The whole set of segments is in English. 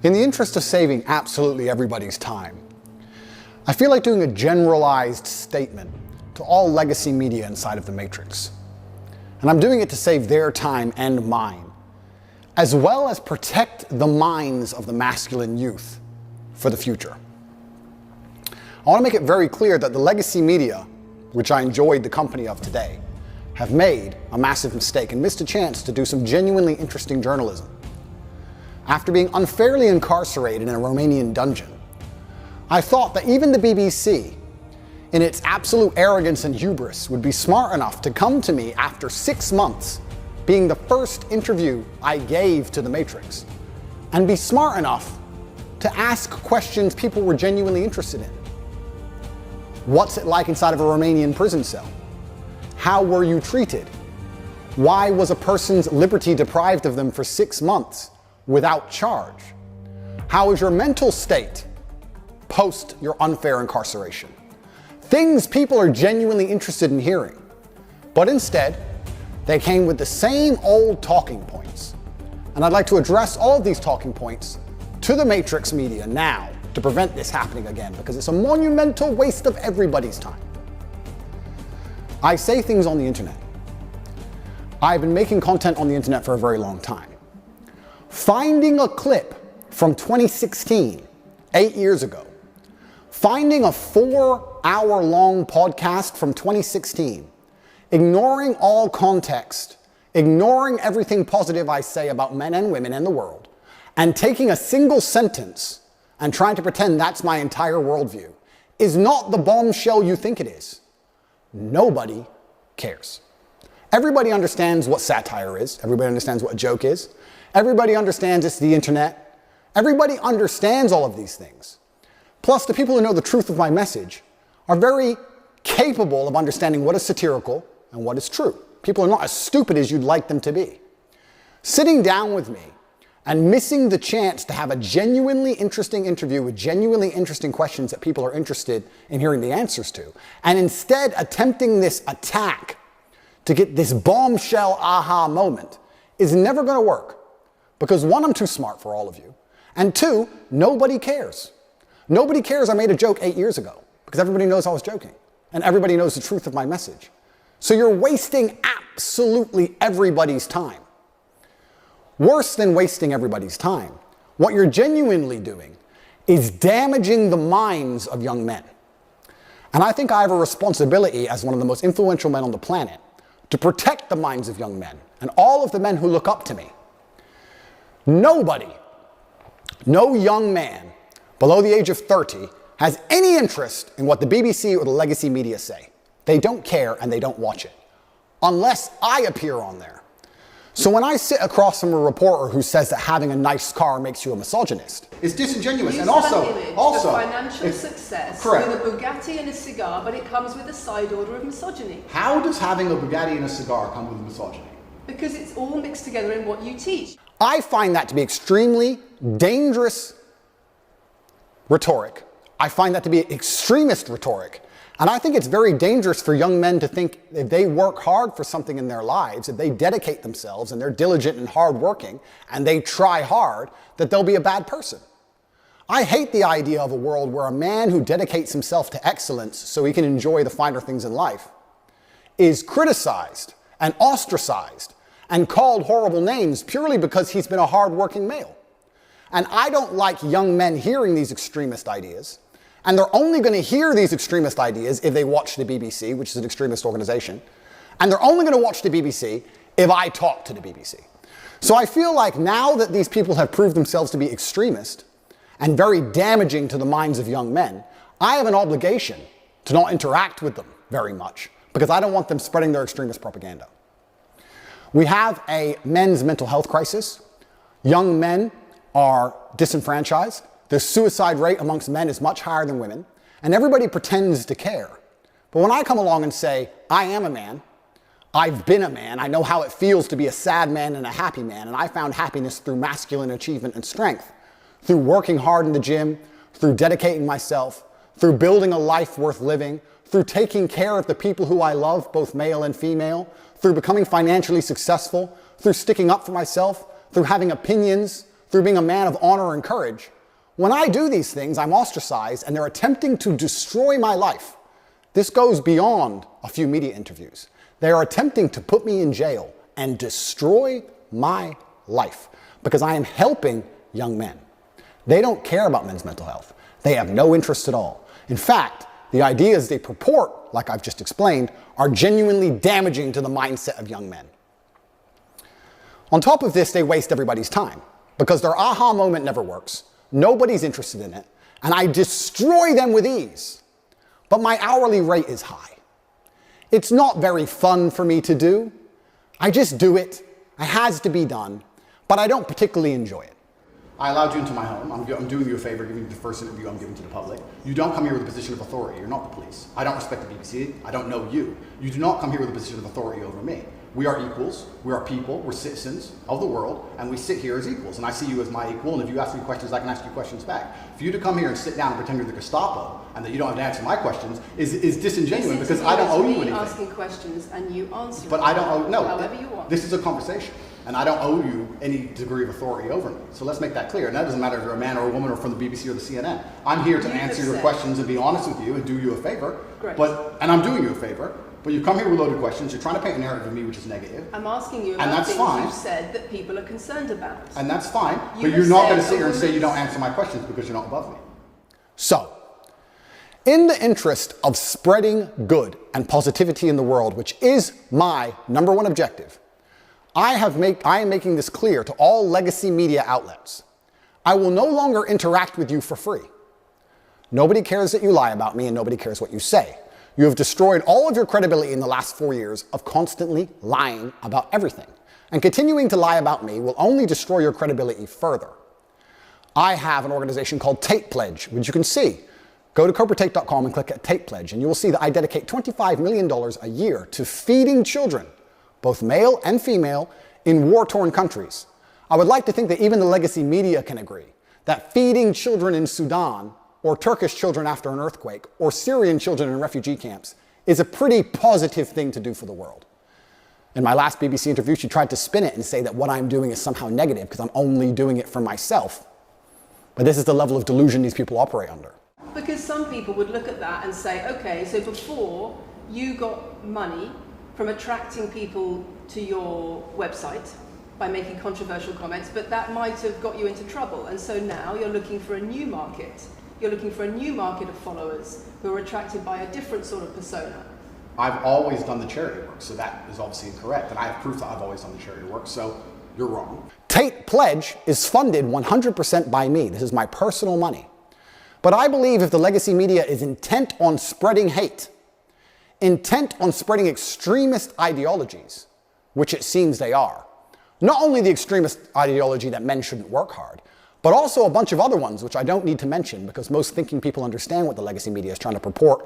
In the interest of saving absolutely everybody's time, I feel like doing a generalized statement to all legacy media inside of the Matrix. And I'm doing it to save their time and mine, as well as protect the minds of the masculine youth for the future. I want to make it very clear that the legacy media, which I enjoyed the company of today, have made a massive mistake and missed a chance to do some genuinely interesting journalism. After being unfairly incarcerated in a Romanian dungeon, I thought that even the BBC, in its absolute arrogance and hubris, would be smart enough to come to me after 6 months, being the first interview I gave to the Matrix, and be smart enough to ask questions people were genuinely interested in. What's it like inside of a Romanian prison cell? How were you treated? Why was a person's liberty deprived of them for 6 months without charge? How is your mental state post your unfair incarceration? Things people are genuinely interested in hearing. But instead, they came with the same old talking points. And I'd like to address all of these talking points to the Matrix media now to prevent this happening again, because it's a monumental waste of everybody's time. I say things on the internet. I've been making content on the internet for a very long time. Finding a clip from 2016, 8 years ago, finding a 4-hour-long podcast from 2016, ignoring all context, ignoring everything positive I say about men and women and the world, and taking a single sentence and trying to pretend that's my entire worldview is not the bombshell you think it is. Nobody cares. Everybody understands what satire is. Everybody understands what a joke is. Everybody understands it's the internet. Everybody understands all of these things. Plus, the people who know the truth of my message are very capable of understanding what is satirical and what is true. People are not as stupid as you'd like them to be. Sitting down with me and missing the chance to have a genuinely interesting interview with genuinely interesting questions that people are interested in hearing the answers to, and instead attempting this attack to get this bombshell aha moment is never going to work. Because one, I'm too smart for all of you. And two, nobody cares. Nobody cares I made a joke 8 years ago, because everybody knows I was joking. And everybody knows the truth of my message. So you're wasting absolutely everybody's time. Worse than wasting everybody's time, what you're genuinely doing is damaging the minds of young men. And I think I have a responsibility as one of the most influential men on the planet to protect the minds of young men and all of the men who look up to me. Nobody, no young man below the age of 30 has any interest in what the BBC or the legacy media say. They don't care and they don't watch it, unless I appear on there. So when I sit across from a reporter who says that having a nice car makes you a misogynist, it's disingenuous. You and also of financial success correct. with a Bugatti and a cigar, but it comes with a side order of misogyny. How does having a Bugatti and a cigar come with misogyny? Because it's all mixed together in what you teach. I find that to be extremely dangerous rhetoric. I find that to be extremist rhetoric. And I think it's very dangerous for young men to think if they work hard for something in their lives, if they dedicate themselves and they're diligent and hardworking and they try hard, that they'll be a bad person. I hate the idea of a world where a man who dedicates himself to excellence so he can enjoy the finer things in life is criticized and ostracized and called horrible names purely because he's been a hardworking male. And I don't like young men hearing these extremist ideas. And they're only going to hear these extremist ideas if they watch the BBC, which is an extremist organization. And they're only going to watch the BBC if I talk to the BBC. So I feel like now that these people have proved themselves to be extremist and very damaging to the minds of young men, I have an obligation to not interact with them very much, because I don't want them spreading their extremist propaganda. We have a men's mental health crisis. Young men are disenfranchised. The suicide rate amongst men is much higher than women, and everybody pretends to care. But when I come along and say, I am a man, I've been a man, I know how it feels to be a sad man and a happy man, and I found happiness through masculine achievement and strength, through working hard in the gym, through dedicating myself, through building a life worth living, through taking care of the people who I love, both male and female, through becoming financially successful, through sticking up for myself, through having opinions, through being a man of honor and courage, when I do these things, I'm ostracized and they're attempting to destroy my life. This goes beyond a few media interviews. They are attempting to put me in jail and destroy my life because I am helping young men. They don't care about men's mental health. They have no interest at all. In fact, the ideas they purport, like I've just explained, are genuinely damaging to the mindset of young men. On top of this, they waste everybody's time because their aha moment never works. Nobody's interested in it, and I destroy them with ease. But my hourly rate is high. It's not very fun for me to do. I just do it. It has to be done, but I don't particularly enjoy it. I allowed you into my home. I'm doing you a favor, giving you the first interview I'm giving to the public. You don't come here with a position of authority. You're not the police. I don't respect the BBC. I don't know you. You do not come here with a position of authority over me. We are equals. We are people. We're citizens of the world, and we sit here as equals. And I see you as my equal, and if you ask me questions, I can ask you questions back. For you to come here and sit down and pretend you're the Gestapo and that you don't have to answer my questions is disingenuous because I don't owe you anything. Asking questions and you answer. But I don't owe, no, however you want. This is a conversation, and I don't owe you any degree of authority over me. So let's make that clear. And that doesn't matter if you're a man or a woman or from the BBC or the CNN. I'm here to answer your questions and be honest with you and do you a favor. Great. And I'm doing you a favor. But you come here with loaded questions, you're trying to paint a narrative of me which is negative. I'm asking you about things you've said that people are concerned about. And that's fine, but you're not going to sit here and say you don't answer my questions because you're not above me. So, in the interest of spreading good and positivity in the world, which is my number one objective, I am making this clear to all legacy media outlets. I will no longer interact with you for free. Nobody cares that you lie about me and nobody cares what you say. You have destroyed all of your credibility in the last 4 years of constantly lying about everything. And continuing to lie about me will only destroy your credibility further. I have an organization called Tate Pledge, which you can see. Go to CobraTate.com and click at Tate Pledge, and you will see that I dedicate $25 million a year to feeding children, both male and female, in war-torn countries. I would like to think that even the legacy media can agree that feeding children in Sudan, or Turkish children after an earthquake, or Syrian children in refugee camps, is a pretty positive thing to do for the world. In my last BBC interview, she tried to spin it and say that what I'm doing is somehow negative because I'm only doing it for myself. But this is the level of delusion these people operate under. Because some people would look at that and say, okay, so before you got money from attracting people to your website by making controversial comments, but that might have got you into trouble. And so now you're looking for a new market. You're looking for a new market of followers who are attracted by a different sort of persona. I've always done the charity work, so that is obviously incorrect. And I have proof that I've always done the charity work, so you're wrong. Tate Pledge is funded 100% by me. This is my personal money. But I believe if the legacy media is intent on spreading hate, intent on spreading extremist ideologies, which it seems they are, not only the extremist ideology that men shouldn't work hard, but also a bunch of other ones, which I don't need to mention because most thinking people understand what the legacy media is trying to purport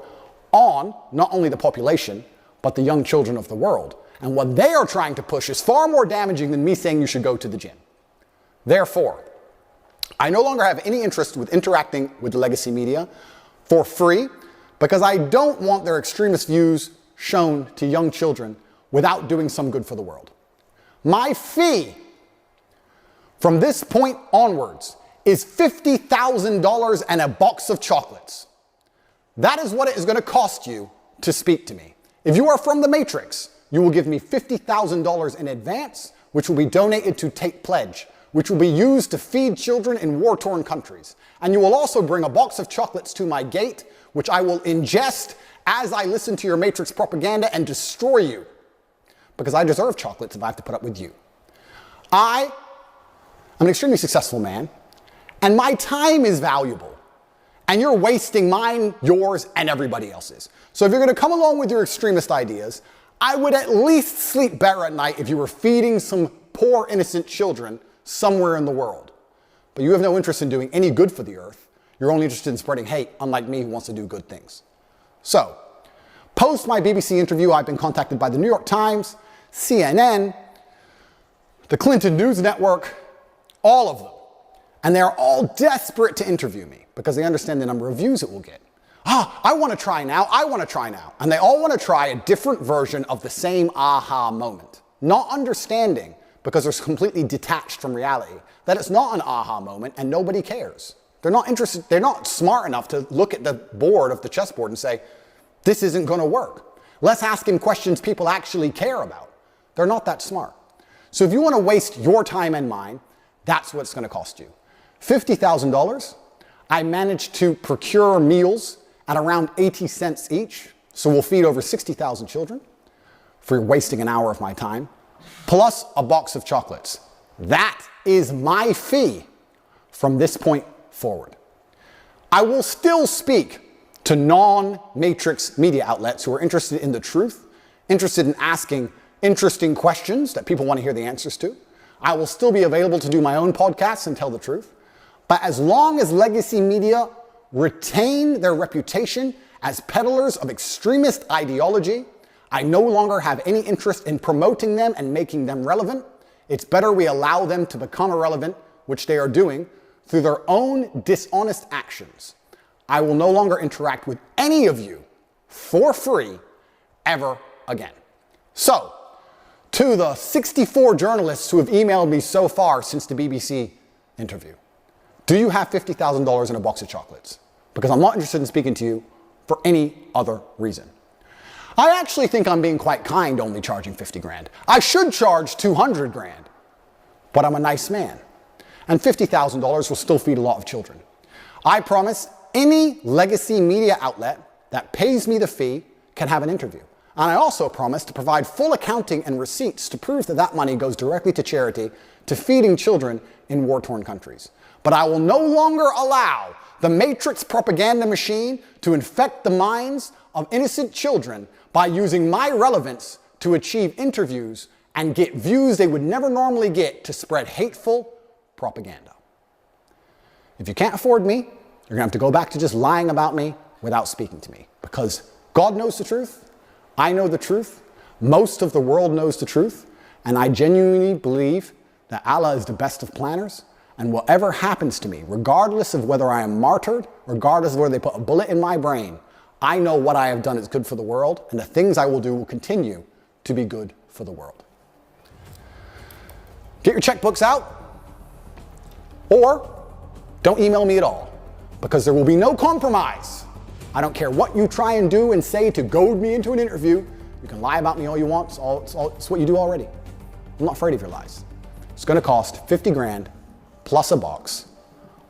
on not only the population, but the young children of the world. And what they are trying to push is far more damaging than me saying you should go to the gym. Therefore, I no longer have any interest with interacting with the legacy media for free because I don't want their extremist views shown to young children without doing some good for the world. My fee from this point onwards is $50,000 and a box of chocolates. That is what it is going to cost you to speak to me. If you are from the Matrix, you will give me $50,000 in advance, which will be donated to Tate Pledge, which will be used to feed children in war-torn countries. And you will also bring a box of chocolates to my gate, which I will ingest as I listen to your Matrix propaganda and destroy you. Because I deserve chocolates if I have to put up with you. I'm an extremely successful man, and my time is valuable. And you're wasting mine, yours, and everybody else's. So if you're going to come along with your extremist ideas, I would at least sleep better at night if you were feeding some poor, innocent children somewhere in the world. But you have no interest in doing any good for the earth. You're only interested in spreading hate, unlike me who wants to do good things. So, post my BBC interview, I've been contacted by the New York Times, CNN, the Clinton News Network, all of them. And they're all desperate to interview me because they understand the number of views it will get. I want to try now, I want to try now. And they all want to try a different version of the same aha moment. Not understanding, because they're completely detached from reality, that it's not an aha moment and nobody cares. They're not interested, they're not smart enough to look at the board of the chessboard and say, this isn't going to work. Let's ask him questions people actually care about. They're not that smart. So if you want to waste your time and mine, that's what it's going to cost you. $50,000, I managed to procure meals at around 80 cents each, so we'll feed over 60,000 children for wasting an hour of my time, plus a box of chocolates. That is my fee from this point forward. I will still speak to non-Matrix media outlets who are interested in the truth, interested in asking interesting questions that people want to hear the answers to. I will still be available to do my own podcasts and tell the truth. But as long as legacy media retain their reputation as peddlers of extremist ideology, I no longer have any interest in promoting them and making them relevant. It's better we allow them to become irrelevant, which they are doing, through their own dishonest actions. I will no longer interact with any of you for free ever again. So, to the 64 journalists who have emailed me so far since the BBC interview, do you have $50,000 in a box of chocolates? Because I'm not interested in speaking to you for any other reason. I actually think I'm being quite kind only charging 50 grand. I should charge 200 grand, but I'm a nice man. And $50,000 will still feed a lot of children. I promise any legacy media outlet that pays me the fee can have an interview. And I also promise to provide full accounting and receipts to prove that that money goes directly to charity, to feeding children in war-torn countries. But I will no longer allow the Matrix propaganda machine to infect the minds of innocent children by using my relevance to achieve interviews and get views they would never normally get to spread hateful propaganda. If you can't afford me, you're going to have to go back to just lying about me without speaking to me. Because God knows the truth, I know the truth, most of the world knows the truth, and I genuinely believe that Allah is the best of planners, and whatever happens to me, regardless of whether I am martyred, regardless of whether they put a bullet in my brain, I know what I have done is good for the world, and the things I will do will continue to be good for the world. Get your checkbooks out, or don't email me at all, because there will be no compromise. I don't care what you try and do and say to goad me into an interview. You can lie about me all you want. It's what you do already. I'm not afraid of your lies. It's going to cost 50 grand plus a box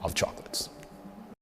of chocolates.